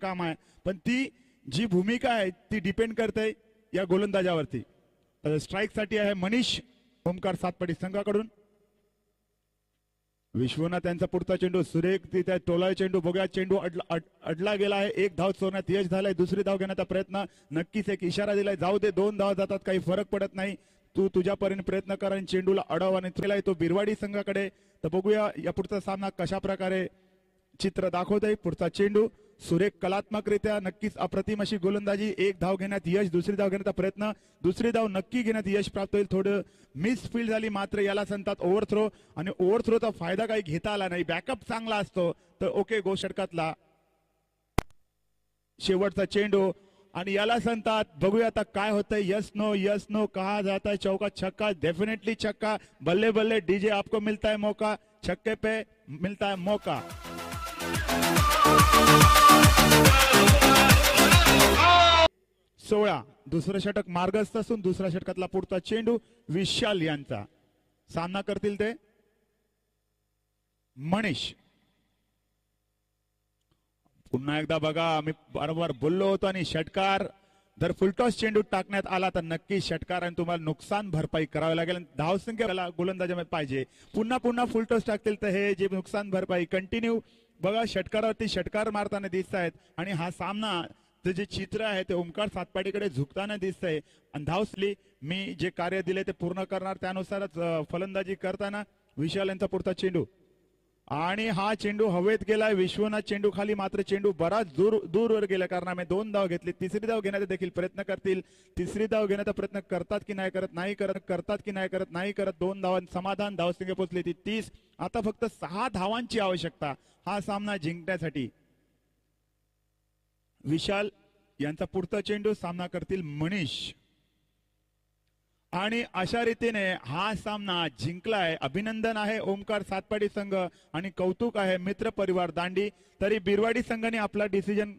काम आहे, पण ती जी भूमिका आहे ती डिपेंड करते या गोलंदाजावरती. स्ट्राइक साठी आहे मनीष ओमकार सातपाडी संघाकडून. विश्वनाथ यांचा पुढचा चेंडू सुरेख तिथे टोलाय चेंडू. बघूया चेंडू अडला गेला आहे. एक धाव चोरण्यात यश झालंय. दुसरी धाव घेण्याचा प्रयत्न. नक्कीच एक इशारा दिलाय, जाऊ दे, 2 धाव जातात, काही फरक पडत नाही, तू तुझ्या परीने प्रयत्न कर. आणि चेंडूला अडव आणि केलाय तो बिरवाडी संघाकडे. तर बघूया या पुढचा सामना कशा प्रकारे चित्र दाखवत आहे. पुढचा चेंडू सुरेख कलात्मकरित्या नक्कीच अप्रतिम अशी गोलंदाजी. एक धाव घेण्यात यश, दुसरी धाव घेण्याचा प्रयत्न, दुसरी धाव नक्की घेण्यात यश प्राप्त होईल. थोडं मिस फील्ड झाली, मात्र याला सांगतात ओव्हरथ्रो. आणि ओव्हरथ्रोचा फायदा काही घेता आला नाही. बॅकअप चांगला असतो तर ओके गो षटकातला शेवटचा चेंडू. आणि याला सांगतात, बघूया आता काय होतंय. यस नो यस नो कहा जाता है. चौका छक्का, डेफिनेटली छक्का. बल्ले बल्ले डीजे, आपको मिलता है मौका, छक्के पे मिलता है मौका. 16 दुसरं षटक मार्गस्थ असून दुसऱ्या षटकातला पुढचा चेंडू विशाल यांचा. सामना करतील ते मनीष. पुन्हा एकदा बघा, मी बरोबर बोललो होतो. आणि षटकार जर फुलटॉस चेंडू टाकण्यात आला तर नक्की षटकार आणि तुम्हाला नुकसान भरपाई करावी लागेल. धावसंख्या गोलंदाजामध्ये पाहिजे. पुन्हा पुन्हा फुलटॉस टाकतील तर हे जे नुकसान भरपाई कंटिन्यू. बघा षटकारावरती षटकार मारताना दिसत आहेत. आणि हा सामना जे चित्र आहे ते ओमकार सातपाडीकडे झुकताना दिसतंय. आणि धावसली मी जे कार्य दिले ते पूर्ण करणार, त्यानुसारच फलंदाजी करताना विशाल यांचा पुढचा चेंडू. आणि हा चेंडू हवेत गेलाय. विश्वनाथ चेंडू खाली, मात्र चेंडू बराच दूरवर गेल्या कारणाने 2 धाव घेतली. तिसरी धाव घेण्याचा देखील प्रयत्न करतील. तिसरी धाव घेण्याचा प्रयत्न करतात की नाही करत, नाही करत, करतात की नाही करत, नाही करत. 2 धावां समाधान. धावसंख्या पोहोचली ती 30. आता फक्त 6 धावांची आवश्यकता हा सामना जिंकण्यासाठी. विशाल यांचा पुढचा चेंडू. सामना करतील मनीष. आणि अशा रीतीने हा सामना जिंकलाय. अभिनंदन आहे ओमकार सातपाडी संघ आणि कौतुक आहे मित्र परिवार दांडी. तरी बिरवाडी संघाने आपला डिसिजन